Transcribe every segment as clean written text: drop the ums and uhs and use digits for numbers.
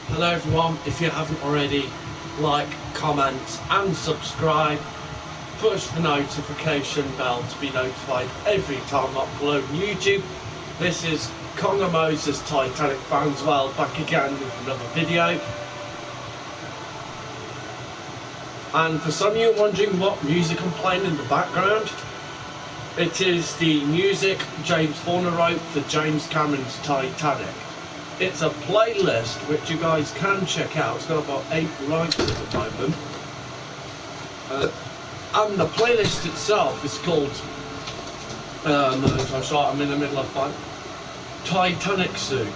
Hello everyone, if you haven't already, like, comment and subscribe. Push the notification bell to be notified every time I upload on YouTube. This is Conga Moses Titanic fans well, back again with another video. And for some of you wondering what music I'm playing in the background, it is the music James Horner wrote for James Cameron's Titanic. It's a playlist which you guys can check out. It's got about 8 likes at the moment. And the playlist itself is called, I'm in the middle of one, Titanic Suit.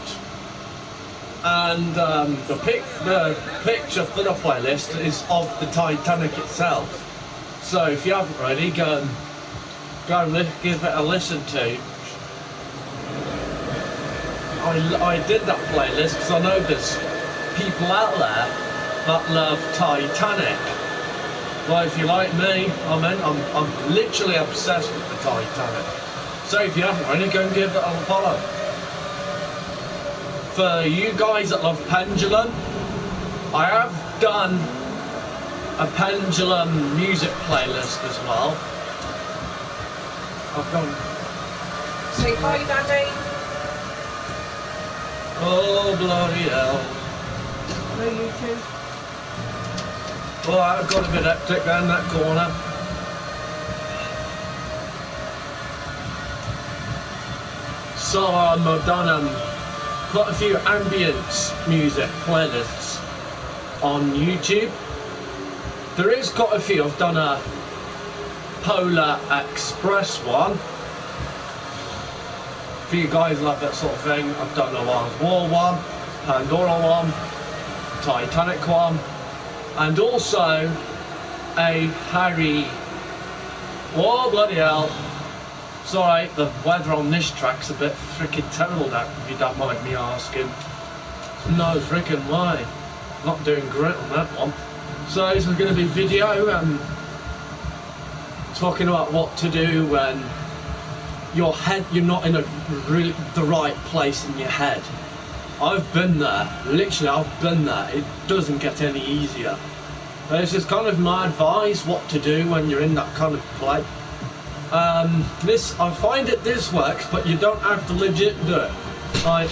And the picture for the playlist is of the Titanic itself. So if you haven't already, go and give it a listen to. I did that playlist because I know there's people out there that love Titanic. Well, if you're like me, I'm literally obsessed with the Titanic. So if you haven't already, go and give it a follow. For you guys that love Pendulum, I have done a Pendulum music playlist as well. I've done. Say bye, Daddy. Oh, bloody hell. No, you too. Well, I've got a bit hectic down that corner. So I've done quite a few ambient music playlists on YouTube. There is quite a few. I've done a Polar Express one. For you guys love that sort of thing, I've done a Wild War one, Pandora one, Titanic one, and also a Harry. Oh bloody hell! Sorry, the weather on this track's a bit freaking terrible now, if you don't mind me asking. No freaking way. Not doing great on that one. So this is going to be video talking about what to do when you're not in the right place in your head. I've been there, literally I've been there. It doesn't get any easier. This is kind of my advice what to do when you're in that kind of place. I find that this works, but you don't have to legit do it. Like,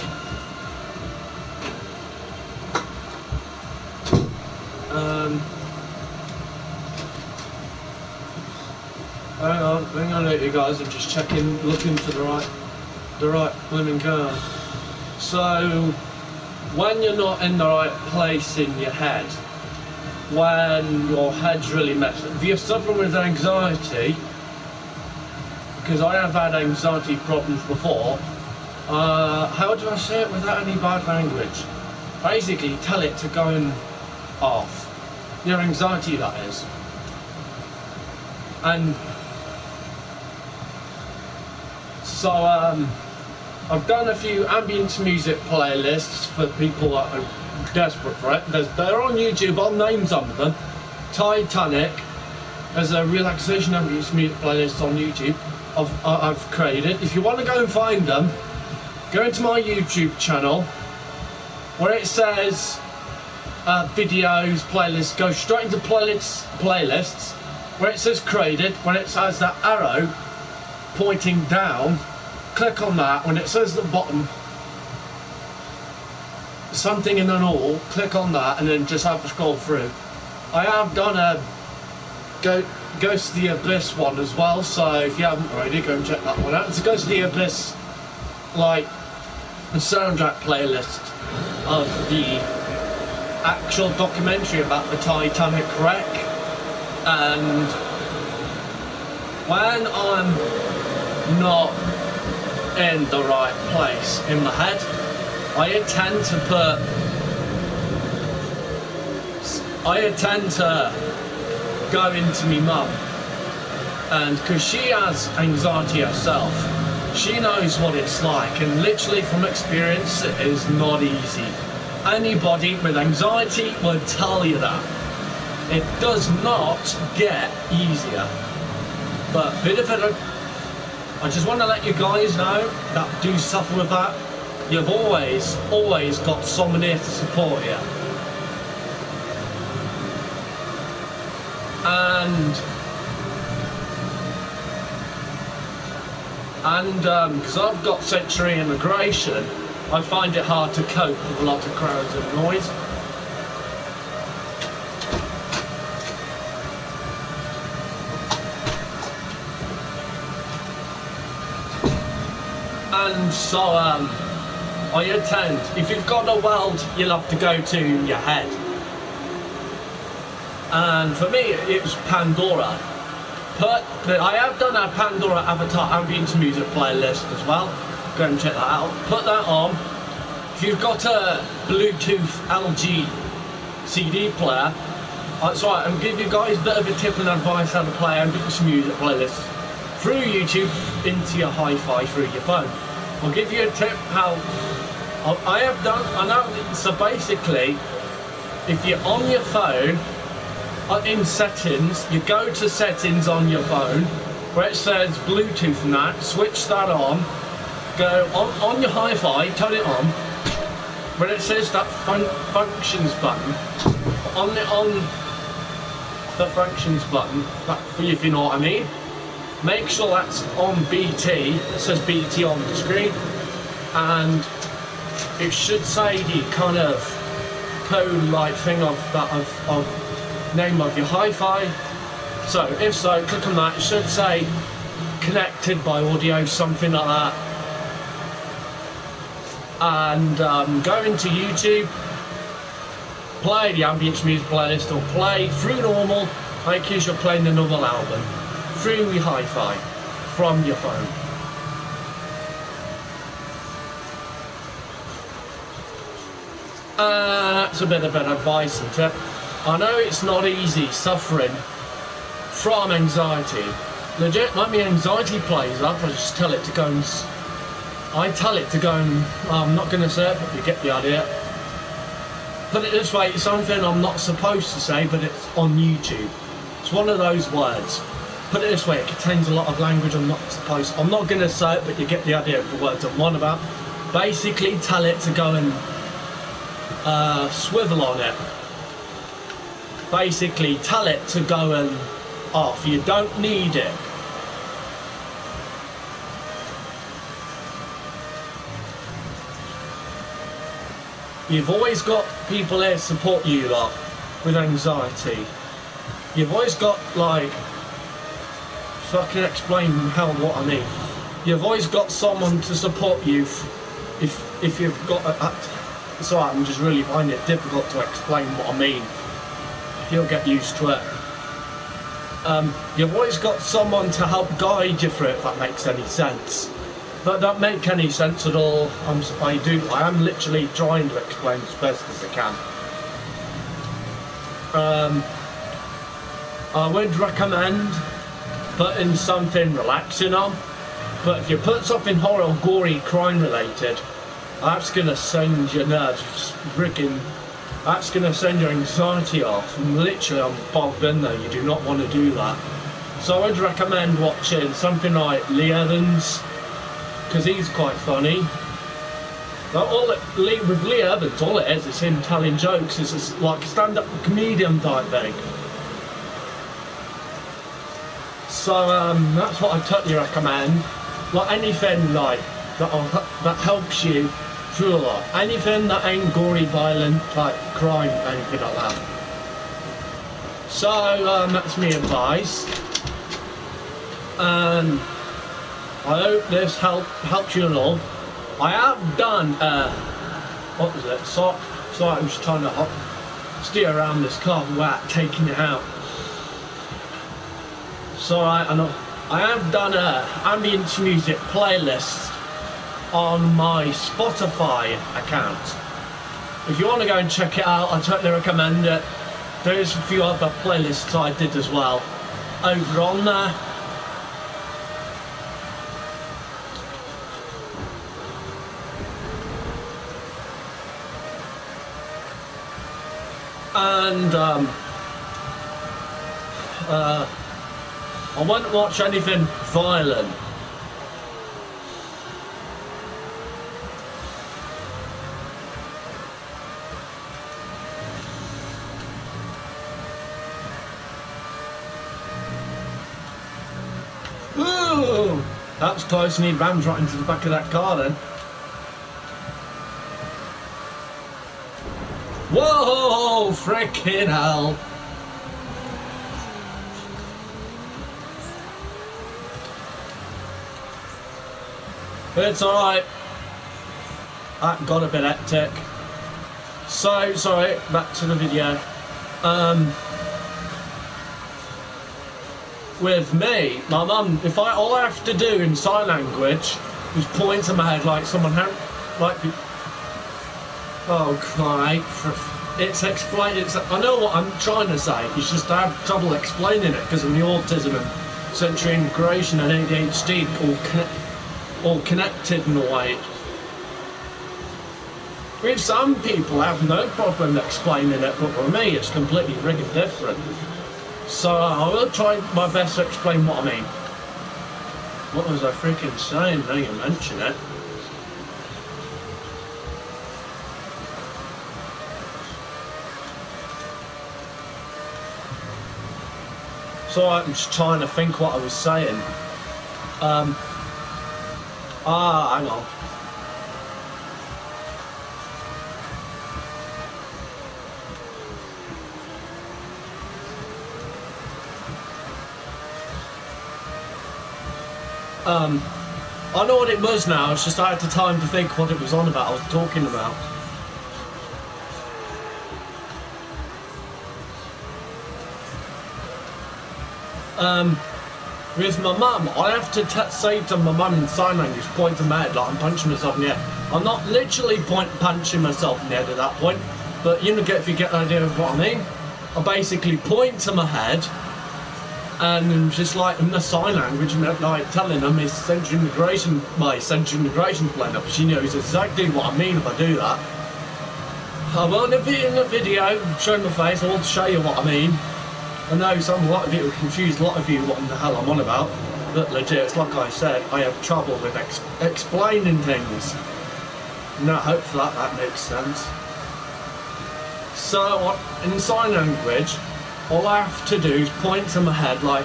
hang on, you guys. I'm just checking, looking for the right blooming card. So, when you're not in the right place in your head, when your head's really messed up, if you're suffering with anxiety, because I have had anxiety problems before, how do I say it without any bad language? Basically, tell it to go off. Your anxiety, that is. And so I've done a few ambient music playlists for people that are desperate for it. They're on YouTube, I'll name some of them. Titanic, there's a relaxation ambient music playlist on YouTube I've created. If you want to go and find them, go into my YouTube channel where it says videos, playlists, go straight into playlists where it says created, when it says that arrow pointing down, click on that. When it says at the bottom something in an all, click on that and then just have to scroll through. I have done a Ghost of the Abyss one as well, so if you haven't already, go and check that one out. It's a Ghost of the Abyss, like, a soundtrack playlist of the actual documentary about the Titanic wreck. And when I'm not in the right place in my head, I tend to go into me mum, and because she has anxiety herself, she knows what it's like, and literally from experience it is not easy. Anybody with anxiety would tell you that. It does not get easier. But I just want to let you guys know that do suffer with that. you've always got someone here to support you. And because I've got sensory integration, I find it hard to cope with a lot of crowds and noise. And so I attend. If you've got a weld, you'll have to go to your head. And for me, it was Pandora. I have done a Pandora Avatar ambient music playlist as well. Go and check that out. Put that on. If you've got a Bluetooth LG CD player, that's right, I'm giving you guys a bit of a tip and advice how to play ambient music playlists through YouTube into your hi-fi through your phone. I'll give you a tip how I have done. I know. So basically, if you're on your phone, in settings, you go to settings on your phone where it says Bluetooth and that, switch that on, go on your hi-fi, turn it on, where it says that functions button, on the functions button, if you know what I mean, make sure that's on BT, it says BT on the screen, and it should say the kind of code-like thing of name of your hi-fi. So if so, click on that. It should say connected by audio, something like that. And go into YouTube, play the ambient music playlist, or play through normal like as you're playing a normal album through your hi-fi from your phone. That's a bit of advice and tip. I know it's not easy suffering from anxiety. Legit, when my anxiety plays up, I just tell it to go and... I'm not going to say it, but you get the idea. Put it this way, it's something I'm not supposed to say, but it's on YouTube. It's one of those words. Put it this way, it contains a lot of language I'm not going to say it, but you get the idea of the words I'm on about. Basically, tell it to go and swivel on it. Basically, tell it to go and off. You don't need it. You've always got people here to support you lot with anxiety. You've always got, like, fucking explain what I mean. You've always got someone to support you if you've got it's alright, I'm just really finding it difficult to explain what I mean. You'll get used to it. You've always got someone to help guide you through it, if that makes any sense. That don't make any sense at all. I am literally trying to explain as best as I can. I would recommend putting something relaxing on, but if you put something horror, gory, crime related, that's gonna send your nerves freaking. That's going to send your anxiety off. And literally, I'm bogged in there. You do not want to do that. So I'd recommend watching something like Lee Evans, because he's quite funny. But with Lee Evans, all it is him telling jokes. It's like a stand-up comedian type thing. So that's what I totally recommend. Like anything like that helps you through a lot. Anything that ain't gory, violent, like crime, anything like that. So that's my advice, and I hope this helps you all. I have done what was it? Sorry, I'm just trying to steer around this car without taking it out. So I have done a ambient music playlist on my Spotify account. If you want to go and check it out, I totally recommend it. There's a few other playlists I did as well over on there. And I won't watch anything violent. That was close, and he rammed right into the back of that car then. Whoa, frickin' hell. It's alright. That got a bit hectic. So, sorry, back to the video. With me, my mum, all I have to do in sign language is point to my head like someone like, oh Christ, I know what I'm trying to say, it's just I have trouble explaining it because of the autism and sensory integration and ADHD all connected in a way. With some people I have no problem explaining it, but for me it's completely friggin' different. So I will try my best to explain what I mean. What was I freaking saying now you mention it? So I'm just trying to think what I was saying. Hang on. I know what it was now, it's just I had the time to think what it was on about, I was talking about. With my mum, I have to say to my mum in sign language, point to my head, like I'm punching myself in the head. I'm not literally punching myself in the head at that point, but you know, if you get the idea of what I mean. I basically point to my head, and just like in the sign language, and like telling them my sensory integration playing up. She knows exactly what I mean if I do that. I won't be in the video showing my face. I want to show you what I mean. I know a lot of you are confused. A lot of you what in the hell I'm on about. But legit, it's like I said, I have trouble with explaining things. No, hopefully that makes sense. So in sign language, all I have to do is point to my head like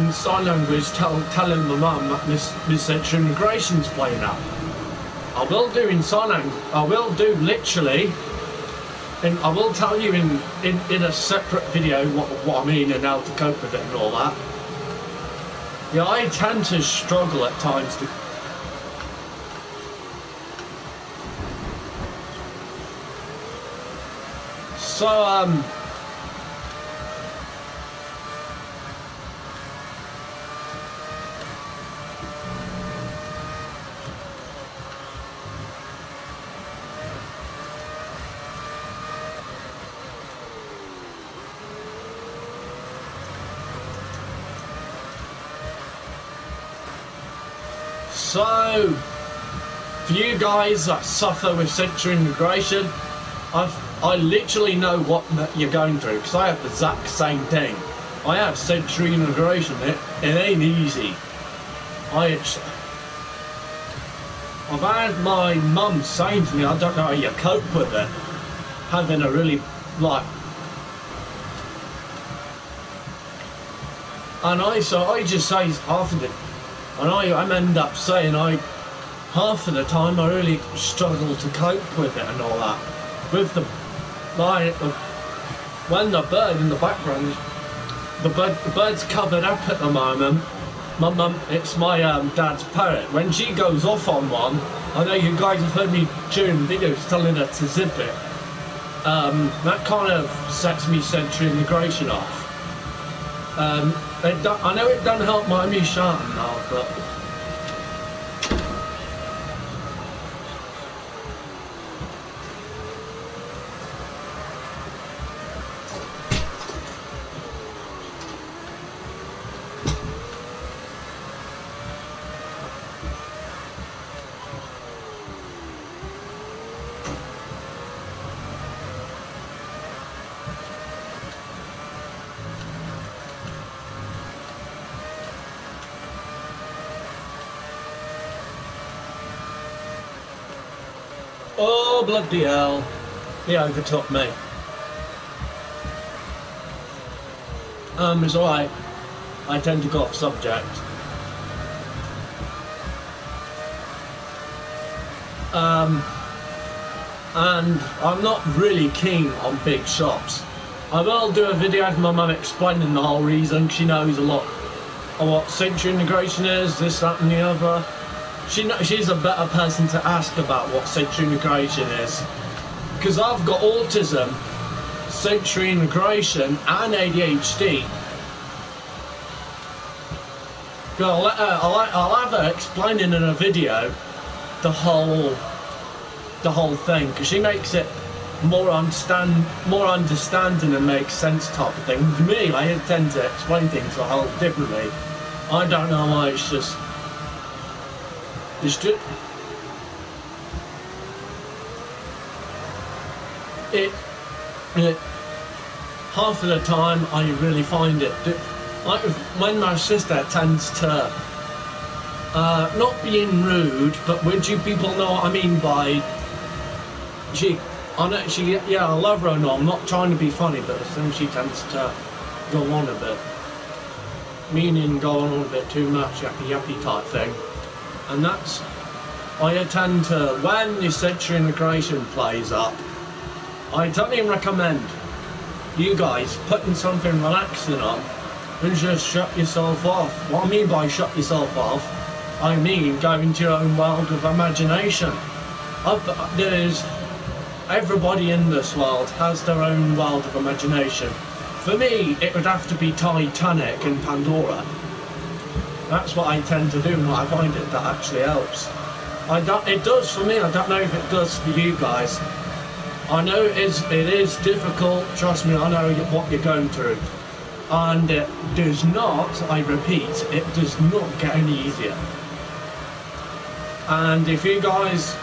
in sign language telling my mum that my sensory integration's playing out. I will do in sign language, I will do literally, and I will tell you in a separate video what I mean and how to cope with it and all that. Yeah, I tend to struggle at times to... So, So, for you guys that suffer with sensory integration, I literally know what you're going through, because I have the exact same thing. I have sensory integration, it ain't easy. I've had my mum saying to me, I don't know how you cope with it, having a really, like, and I just say half of it. And I end up saying half of the time I really struggle to cope with it and all that. With when the bird in the background, the bird's covered up at the moment. My mum, it's my dad's parrot. When she goes off on one, I know you guys have heard me during videos telling her to zip it. That kind of sets me sensory integration off. I know it doesn't help me shouting now, but... Oh, bloody hell. He overtook me. It's alright. I tend to go off subject. And I'm not really keen on big shops. I will do a video of my mum explaining the whole reason. She knows a lot of what sensory integration is, this, that and the other. She's a better person to ask about what sensory integration is. Because I've got autism, sensory integration and ADHD. I'll have her explaining in a video the whole thing, because she makes it more understanding and makes sense type of thing. With me, I tend to explain things a whole differently. I don't know why. It's just half of the time I really find it like when my sister tends to not being rude, but would you people know what I mean by yeah, I love her and all, I'm not trying to be funny, but then she tends to go on a bit, meaning go on a bit too much, yuppie type thing. And that's, I tend to, when the sensory integration plays up, I totally recommend you guys putting something relaxing on and just shut yourself off. What I mean by shut yourself off, I mean go into your own world of imagination. Everybody in this world has their own world of imagination. For me, it would have to be Titanic and Pandora. That's what I tend to do, and I find it that actually helps. It does for me. I don't know if it does for you guys. I know it is difficult. Trust me, I know what you're going through, and it does not. I repeat, it does not get any easier. And if you guys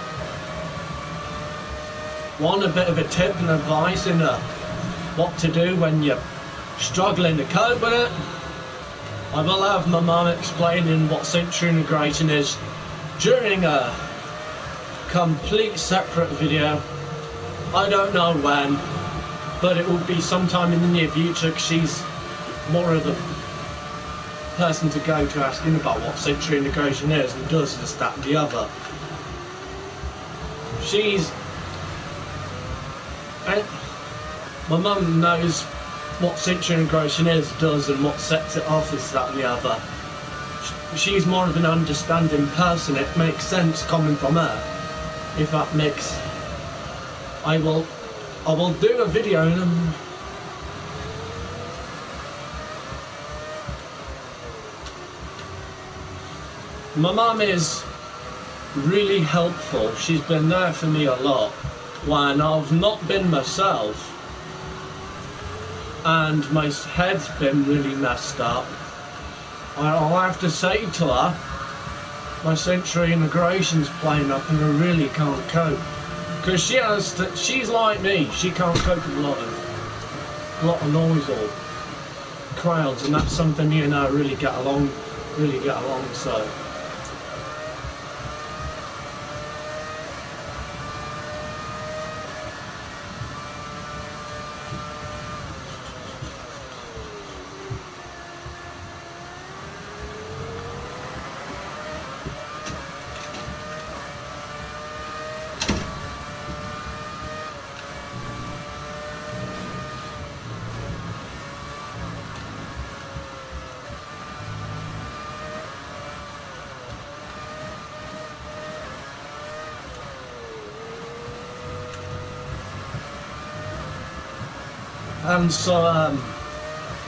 want a bit of a tip and advice in what to do when you're struggling to cope with it, I will have my mum explaining what sensory integration is during a complete separate video. I don't know when, but it will be sometime in the near future, because she's more of the person to go to asking about what sensory integration is and does this, that and the other. My mum knows what sensory integration is, does, and what sets it off, this, that and the other. She's more of an understanding person. It makes sense coming from her. If that makes... I will do a video and my mum is really helpful. She's been there for me a lot when I've not been myself and my head's been really messed up. I'll have to say to her, my sensory integration's playing up and I really can't cope. Because she's like me, she can't cope with a lot of noise or crowds, and that's something you and I really get along, so. And so,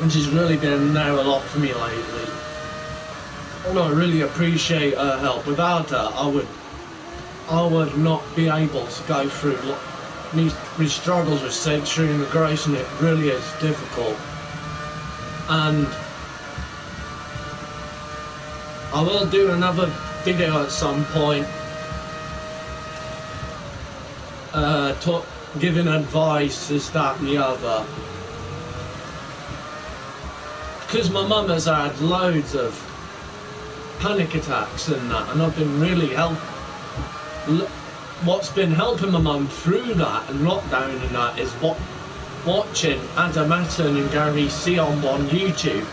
which has really been there a lot for me lately. And I really appreciate her help. Without her, I would not be able to go through these struggles with sensory integration. It really is difficult. And I will do another video at some point, giving advice, this, that and the other. Because my mum has had loads of panic attacks and that, and I've been really what's been helping my mum through that and lockdown and that is watching Adam Atten and Gary C on YouTube,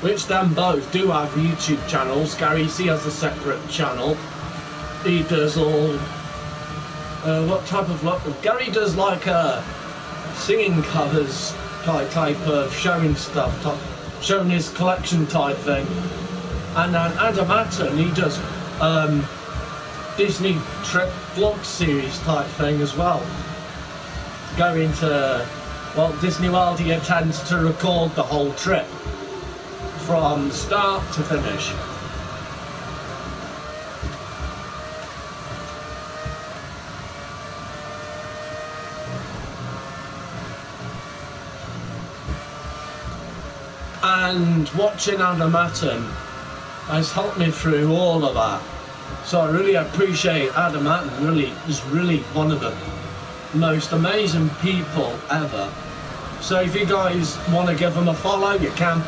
which them both do have YouTube channels. Gary C has a separate channel. He does all what type of like Gary does like singing covers type of showing stuff, showing his collection type thing, and then Adam Atten, he does Disney trip vlog series type thing as well. Going to Walt Disney World, he intends to record the whole trip from start to finish. And watching Adam Atten has helped me through all of that. So I really appreciate Adam Atten. Really, is really one of the most amazing people ever. So if you guys want to give him a follow, you can.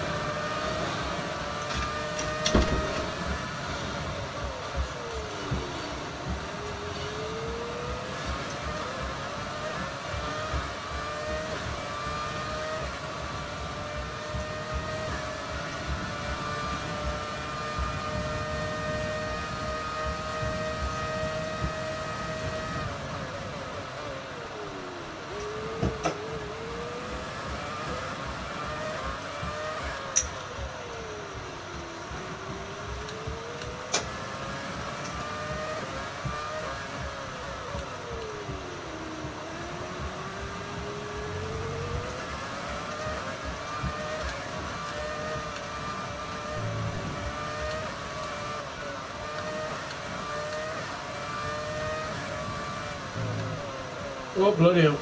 Oh, bloody hell.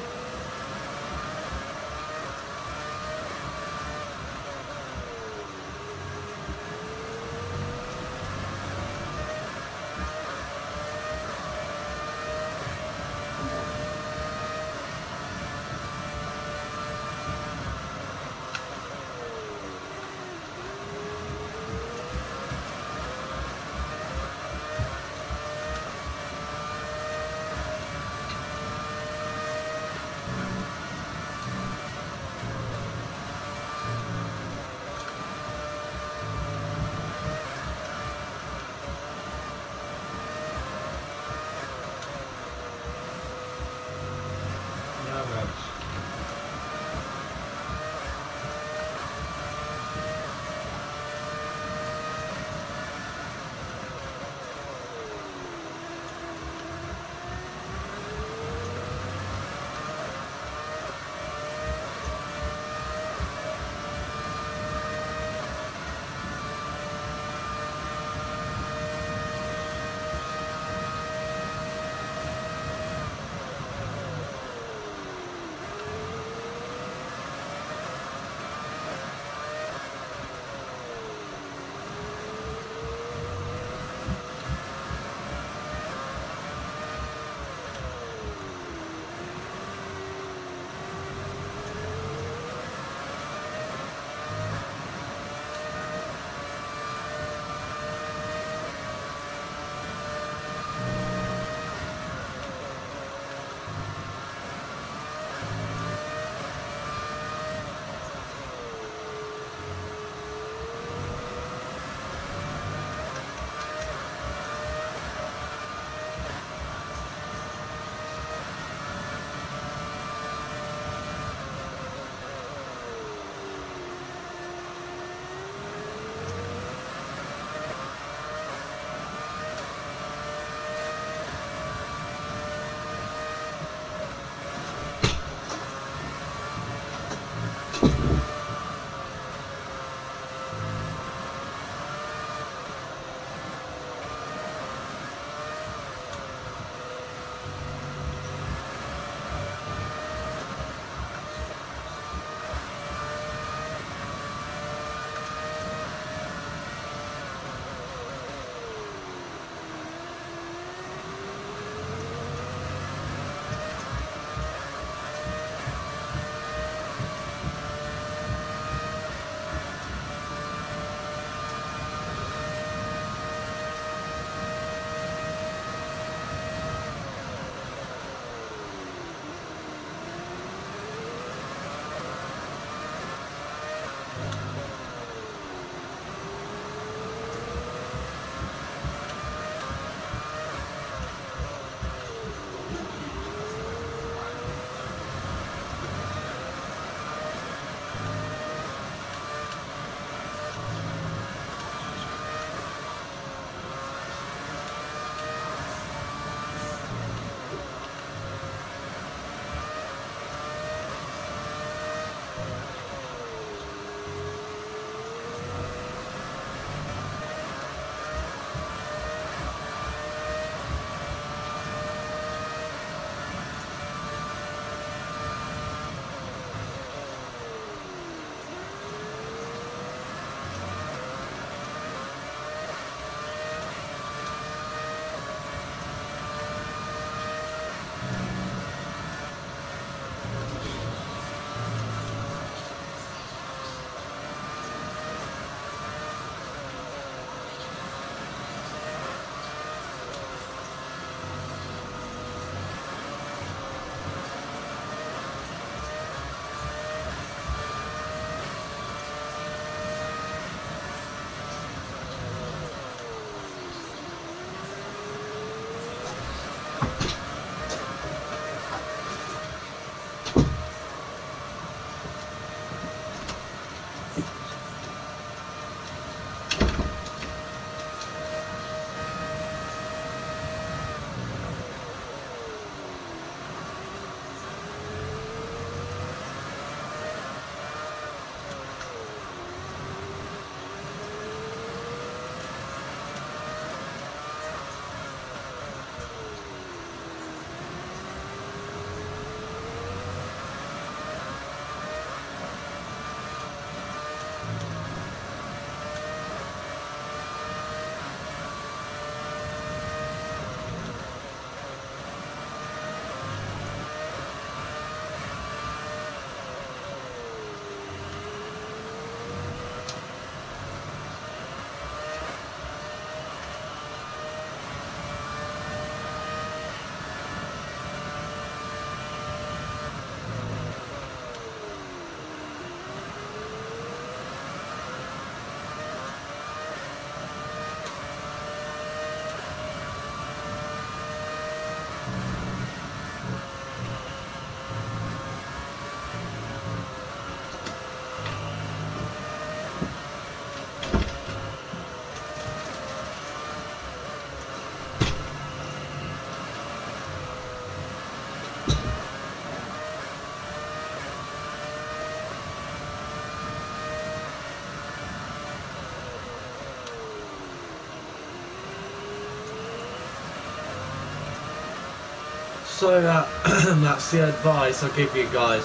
So that's the advice I give you guys.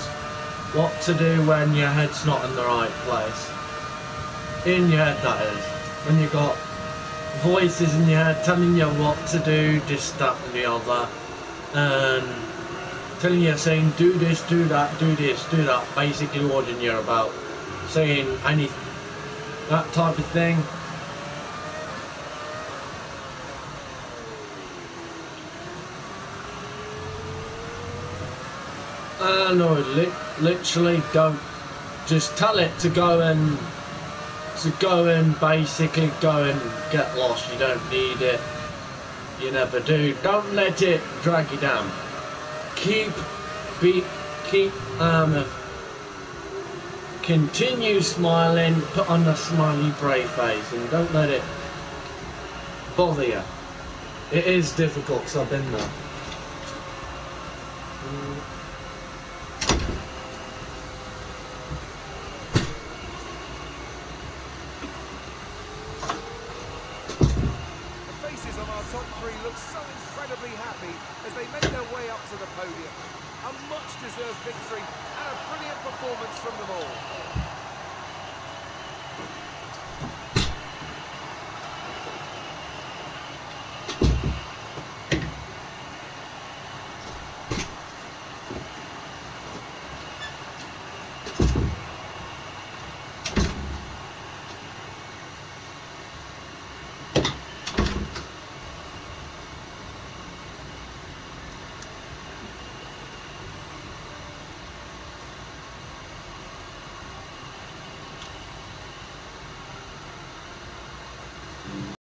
What to do when your head's not in the right place. In your head, that is. When you got voices in your head telling you what to do, this, that and the other. And telling you, saying do this, do that, do this, do that. Basically warning you about saying any, that type of thing. No, literally don't. Just tell it to go and basically go and get lost. You don't need it. You never do. Don't let it drag you down. Continue smiling. Put on a smiley brave face, and don't let it bother you. It is difficult because I've been there. Top three look so incredibly happy as they make their way up to the podium. A much-deserved victory and a brilliant performance from them all.